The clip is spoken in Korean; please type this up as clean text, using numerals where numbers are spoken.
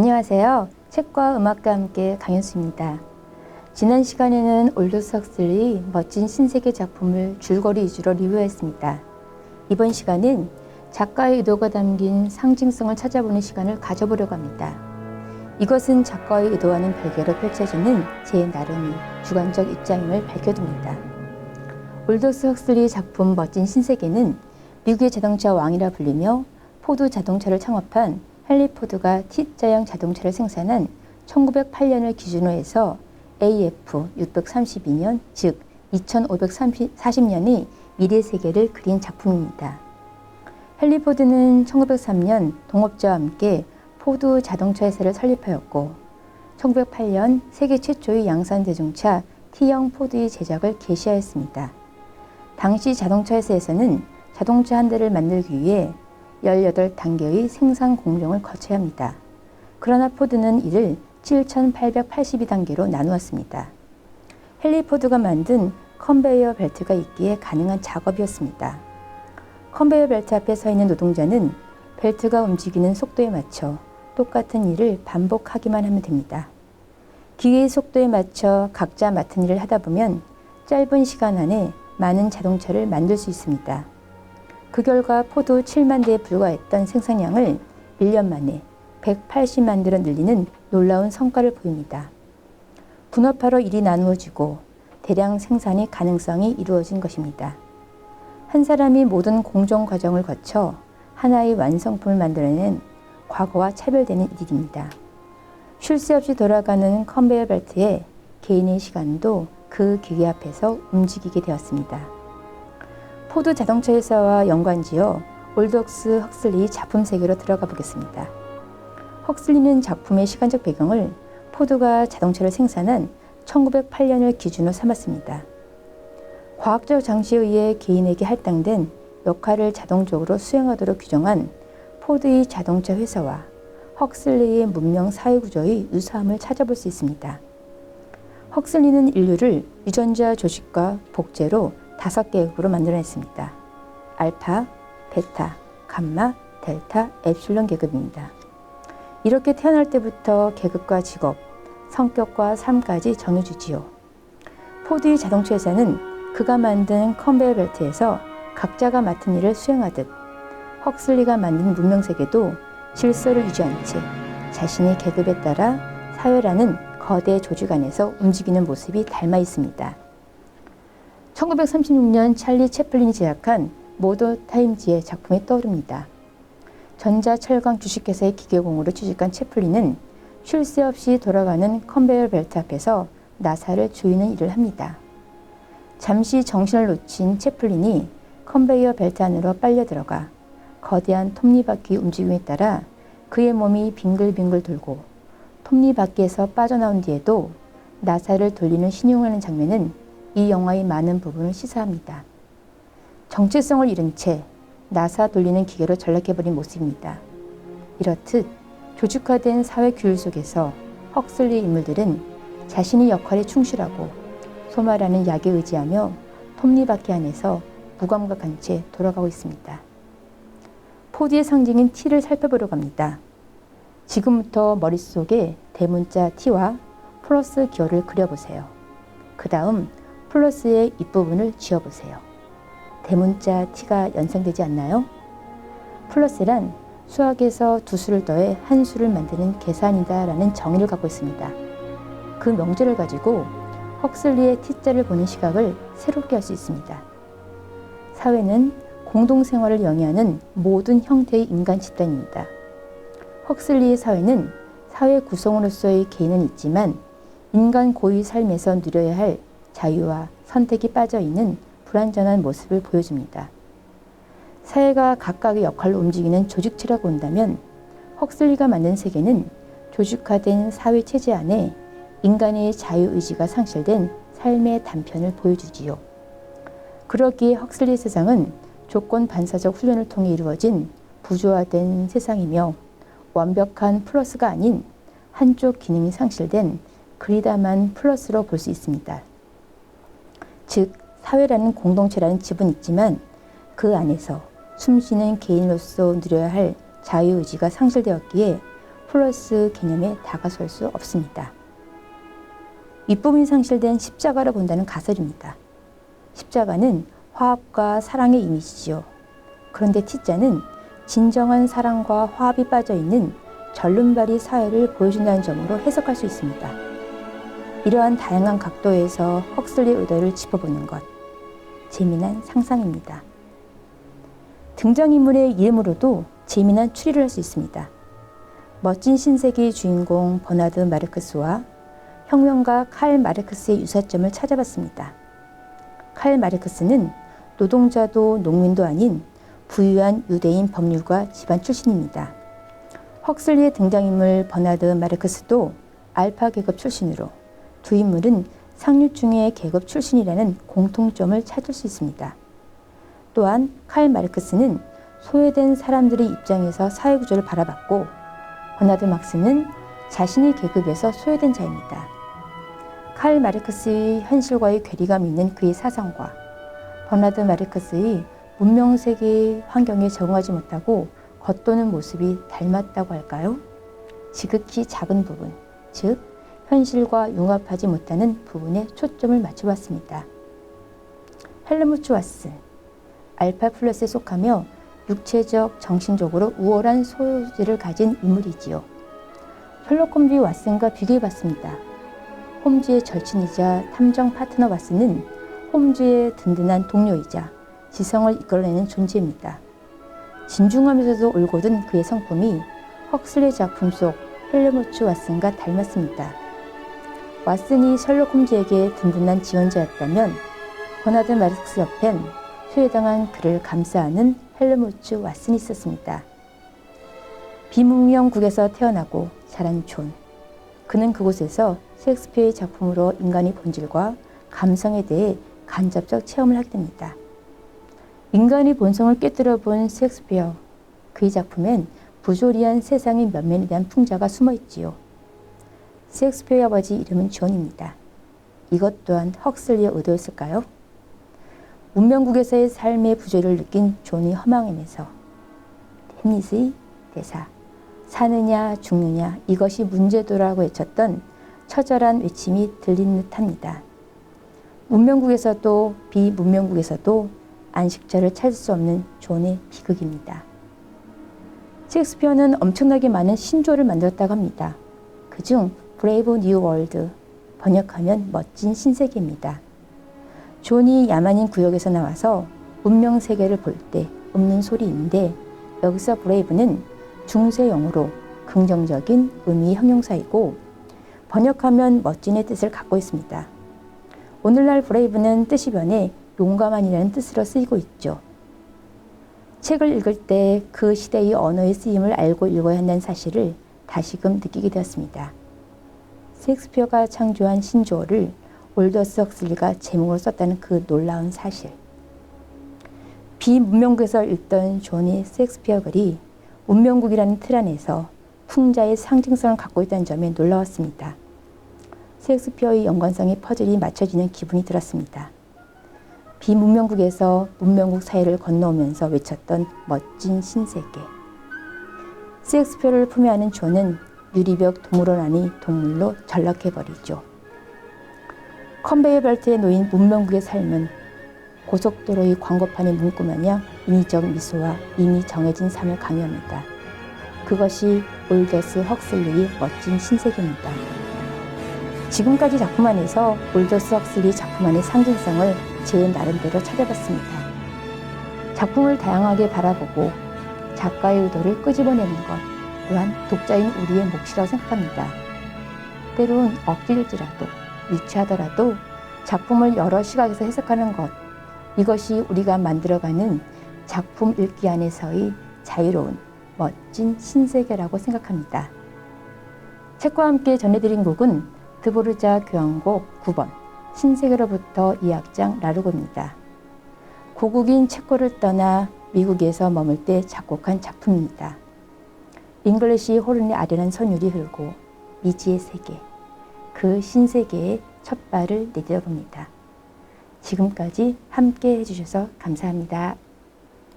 안녕하세요. 책과 음악과 함께 강현수입니다. 지난 시간에는 올더스 헉슬리의 멋진 신세계 작품을 줄거리 위주로 리뷰했습니다. 이번 시간은 작가의 의도가 담긴 상징성을 찾아보는 시간을 가져보려고 합니다. 이것은 작가의 의도와는 별개로 펼쳐지는 제 나름의 주관적 입장임을 밝혀둡니다. 올더스 헉슬리의 작품 멋진 신세계는 미국의 자동차 왕이라 불리며 포드 자동차를 창업한 헨리 포드가 T자형 자동차를 생산한 1908년을 기준으로 해서 AF 632년, 즉 2540년의 미래 세계를 그린 작품입니다. 헨리 포드는 1903년 동업자와 함께 포드 자동차 회사를 설립하였고 1908년 세계 최초의 양산 대중차 T형 포드의 제작을 개시하였습니다. 당시 자동차 회사에서는 자동차 한 대를 만들기 위해 18단계의 생산 공정을 거쳐야 합니다. 그러나 포드는 이를 7,882단계로 나누었습니다. 헨리 포드가 만든 컨베이어 벨트가 있기에 가능한 작업이었습니다. 컨베이어 벨트 앞에 서 있는 노동자는 벨트가 움직이는 속도에 맞춰 똑같은 일을 반복하기만 하면 됩니다. 기계의 속도에 맞춰 각자 맡은 일을 하다 보면 짧은 시간 안에 많은 자동차를 만들 수 있습니다. 그 결과 포드 7만 대에 불과했던 생산량을 1년 만에 180만 대로 늘리는 놀라운 성과를 보입니다. 분업화로 일이 나누어지고 대량 생산의 가능성이 이루어진 것입니다. 한 사람이 모든 공정 과정을 거쳐 하나의 완성품을 만들어낸 과거와 차별되는 일입니다. 쉴 새 없이 돌아가는 컨베이어 벨트에 개인의 시간도 그 기계 앞에서 움직이게 되었습니다. 포드 자동차 회사와 연관지어 올더스 헉슬리의 작품 세계로 들어가 보겠습니다. 헉슬리는 작품의 시간적 배경을 포드가 자동차를 생산한 1908년을 기준으로 삼았습니다. 과학적 장치에 의해 개인에게 할당된 역할을 자동적으로 수행하도록 규정한 포드의 자동차 회사와 헉슬리의 문명 사회구조의 유사함을 찾아볼 수 있습니다. 헉슬리는 인류를 유전자 조직과 복제로 5계급으로 만들어냈습니다. 알파, 베타, 감마, 델타, 엡실론 계급입니다. 이렇게 태어날 때부터 계급과 직업, 성격과 삶까지 정해주지요. 포드의 자동차 회사는 그가 만든 컨베이어 벨트에서 각자가 맡은 일을 수행하듯 헉슬리가 만든 문명세계도 질서를 유지한 채 자신의 계급에 따라 사회라는 거대 조직 안에서 움직이는 모습이 닮아 있습니다. 1936년 찰리 채플린이 제작한 모더 타임즈의 작품이 떠오릅니다. 전자철강 주식회사의 기계공으로 취직한 채플린은 쉴 새 없이 돌아가는 컨베이어 벨트 앞에서 나사를 조이는 일을 합니다. 잠시 정신을 놓친 채플린이 컨베이어 벨트 안으로 빨려 들어가 거대한 톱니바퀴 움직임에 따라 그의 몸이 빙글빙글 돌고 톱니바퀴에서 빠져나온 뒤에도 나사를 돌리는 신용하는 장면은 이 영화의 많은 부분을 시사합니다. 정체성을 잃은 채 나사 돌리는 기계로 전락해버린 모습입니다. 이렇듯 조직화된 사회 규율 속에서 헉슬리 인물들은 자신의 역할에 충실하고 소마라는 약에 의지하며 톱니바퀴 안에서 무감각한 채 돌아가고 있습니다. 포드의 상징인 T를 살펴보려고 합니다. 지금부터 머릿속에 대문자 T와 플러스 기호를 그려보세요. 그 다음 플러스의 윗부분을 지워보세요. 대문자 T가 연상되지 않나요? 플러스란 수학에서 두 수를 더해 한 수를 만드는 계산이다 라는 정의를 갖고 있습니다. 그 명제를 가지고 헉슬리의 T자를 보는 시각을 새롭게 할 수 있습니다. 사회는 공동생활을 영위하는 모든 형태의 인간 집단입니다. 헉슬리의 사회는 사회 구성으로서의 개인은 있지만 인간 고유의 삶에서 누려야 할 자유와 선택이 빠져있는 불완전한 모습을 보여줍니다. 사회가 각각의 역할로 움직이는 조직체라고 본다면 헉슬리가 만든 세계는 조직화된 사회체제 안에 인간의 자유의지가 상실된 삶의 단편을 보여주지요. 그러기에 헉슬리의 세상은 조건 반사적 훈련을 통해 이루어진 부조화된 세상이며 완벽한 플러스가 아닌 한쪽 기능이 상실된 그리다만 플러스로 볼 수 있습니다. 즉 사회라는 공동체라는 집은 있지만 그 안에서 숨쉬는 개인으로서 누려야 할 자유의지가 상실되었기에 플러스 개념에 다가설 수 없습니다. 윗부분이 상실된 십자가를 본다는 가설입니다. 십자가는 화합과 사랑의 이미지지요. 그런데 T자는 진정한 사랑과 화합이 빠져있는 절름발이 사회를 보여준다는 점으로 해석할 수 있습니다. 이러한 다양한 각도에서 헉슬리의 의도를 짚어보는 것, 재미난 상상입니다. 등장인물의 이름으로도 재미난 추리를 할 수 있습니다. 멋진 신세계의 주인공 버나드 마르크스와 혁명가 칼 마르크스의 유사점을 찾아봤습니다. 칼 마르크스는 노동자도 농민도 아닌 부유한 유대인 법률가 집안 출신입니다. 헉슬리의 등장인물 버나드 마르크스도 알파 계급 출신으로 두 인물은 상류층의 계급 출신이라는 공통점을 찾을 수 있습니다. 또한 칼 마르크스는 소외된 사람들의 입장에서 사회구조를 바라봤고 버나드 막스는 자신의 계급에서 소외된 자입니다. 칼 마르크스의 현실과의 괴리감이 있는 그의 사상과 버나드 마르크스의 문명세계의 환경에 적응하지 못하고 겉도는 모습이 닮았다고 할까요? 지극히 작은 부분, 즉 현실과 융합하지 못하는 부분에 초점을 맞춰봤습니다. 헬무트 왓슨, 알파 플러스에 속하며 육체적, 정신적으로 우월한 소질을 가진 인물이지요. 셜록 홈즈 왓슨과 비교해봤습니다. 홈즈의 절친이자 탐정 파트너 왓슨은 홈즈의 든든한 동료이자 지성을 이끌어내는 존재입니다. 진중하면서도 올곧은 그의 성품이 헉슬리 작품 속 헬무트 왓슨과 닮았습니다. 왓슨이 셜록 홈즈에게 든든한 지원자였다면 버나드 마르크스 옆엔 소외당한 그를 감싸는 헬무트 왓슨이 있었습니다. 비문명국에서 태어나고 자란 존. 그는 그곳에서 셰익스피어의 작품으로 인간의 본질과 감성에 대해 간접적 체험을 하게 됩니다. 인간의 본성을 꿰뚫어 본 셰익스피어. 그의 작품엔 부조리한 세상의 면면에 대한 풍자가 숨어 있지요. 셰익스피어의 아버지 이름은 존입니다. 이것 또한 헉슬리의 의도였을까요? 문명국에서의 삶의 부조리를 느낀 존이 허망함에서 햄릿의 대사, 사느냐 죽느냐 이것이 문제도라고 외쳤던 처절한 외침이 들린 듯합니다. 문명국에서도 비문명국에서도 안식처를 찾을 수 없는 존의 비극입니다. 셰익스피어는 엄청나게 많은 신조어를 만들었다고 합니다. 그중 브레이브 뉴 월드, 번역하면 멋진 신세계입니다. 존이 야만인 구역에서 나와서 문명 세계를 볼 때 없는 소리인데 여기서 브레이브는 중세영어로 긍정적인 의미의 형용사이고 번역하면 멋진의 뜻을 갖고 있습니다. 오늘날 브레이브는 뜻이 변해 용감한이라는 뜻으로 쓰이고 있죠. 책을 읽을 때 그 시대의 언어의 쓰임을 알고 읽어야 한다는 사실을 다시금 느끼게 되었습니다. 셰익스피어가 창조한 신조어를 올더스 헉슬리가 제목으로 썼다는 그 놀라운 사실. 비문명국에서 읽던 존의 셰익스피어 글이 문명국이라는 틀 안에서 풍자의 상징성을 갖고 있다는 점에 놀라웠습니다. 셰익스피어의 연관성의 퍼즐이 맞춰지는 기분이 들었습니다. 비문명국에서 문명국 사회를 건너오면서 외쳤던 멋진 신세계. 셰익스피어를 품에 안은 존은 유리벽 동물원 안의 동물로 전락해버리죠. 컨베이어 벨트에 놓인 문명국의 삶은 고속도로의 광고판의 문구 마냥 인위적 미소와 이미 정해진 삶을 강요합니다. 그것이 올더스 헉슬리의 멋진 신세계입니다. 지금까지 작품 안에서 올더스 헉슬리 작품 안의 상징성을 제 나름대로 찾아봤습니다. 작품을 다양하게 바라보고 작가의 의도를 끄집어내는 것 또한 독자인 우리의 몫이라고 생각합니다. 때론 억지일지라도 유치하더라도 작품을 여러 시각에서 해석하는 것, 이것이 우리가 만들어가는 작품 읽기 안에서의 자유로운 멋진 신세계라고 생각합니다. 책과 함께 전해드린 곡은 드보르자 교향곡 9번 신세계로부터 2악장 라르고입니다. 고국인 체코를 떠나 미국에서 머물 때 작곡한 작품입니다. 잉글리시 호른의 아련한 선율이 흐르고 미지의 세계, 그 신세계에 첫 발을 내디뎌 봅니다. 지금까지 함께 해주셔서 감사합니다.